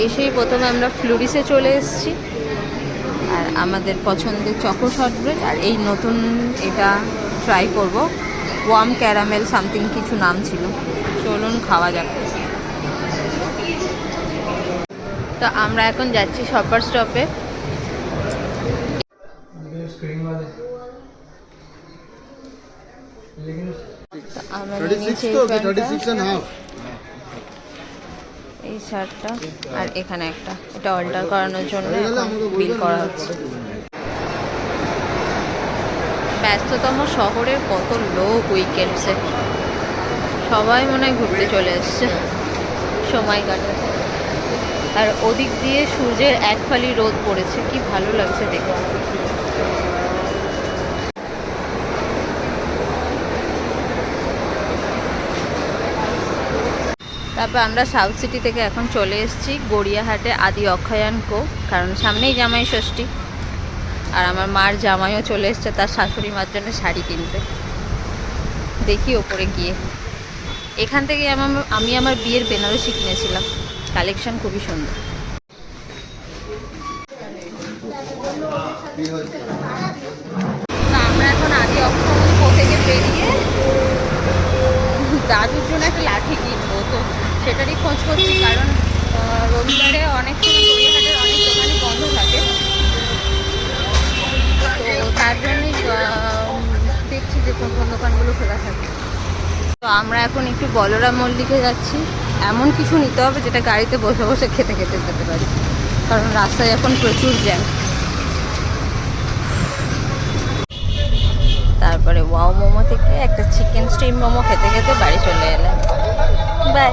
এসেই প্রথমে আমরা ফ্লুরিসে চলে এসেছি, আর আমাদের পছন্দের চকো শর্টব্রেড, আর এই নতুন এটা ট্রাই করব, ওয়ার্ম ক্যারামেল সামথিং কিছু নাম ছিল। চলুন খাওয়া যাক। তো আমরা এখন যাচ্ছি শপার স্টপে। এই শার্টটা আর এখানে একটা, এটা অল্টার করানোর জন্য বিল করা হচ্ছে। ব্যস্ততম শহরের কত লোক উইকেন্ডসে, সবাই মনে হয় ঘুরতে চলে এসছে সময় কাটাতে। আর ওদিক দিয়ে সূর্যের এক ফালি রোদ পড়েছে, কি ভালো লাগছে দেখে। তারপর আমরা সাউথ সিটি থেকে এখন চলে এসেছি গড়িয়াহাটে আদি অক্ষয়ান কো, কারণ সামনেই জামাই ষষ্ঠী। আর আমার মার জামাইও চলে এসছে তার শাশুড়ি মার জন্য শাড়ি কিনতে। দেখি ওপরে গিয়ে, এখান থেকে আমি আমার বিয়ের বেনারসি কিনেছিলাম, কালেকশন খুবই সুন্দর। আমরা এখন আদি অক্ষয়ান কো থেকে বেরিয়ে দাদুর জন্য একটা লাঠি কিনবো, তো সেটারই খোঁজ করছি, কারণ রবিবারে অনেক সময় গড়িয়াহাটের অনেক দোকানই বন্ধ থাকে, তো তার জন্যই দেখছি যে কোন কোন দোকানগুলো খোলা থাকে। তো আমরা এখন একটু বলরাম মল্লিকে যাচ্ছি। এমন কিছু নিতে হবে যেটা গাড়িতে বসে বসে খেতে খেতে যেতে পারি, কারণ রাস্তায় এখন প্রচুর জ্যাম। তারপরে ওয়াও মোমো থেকে একটা চিকেন স্টিম মোমো খেতে খেতে বাড়ি চলে এলাম। বাই।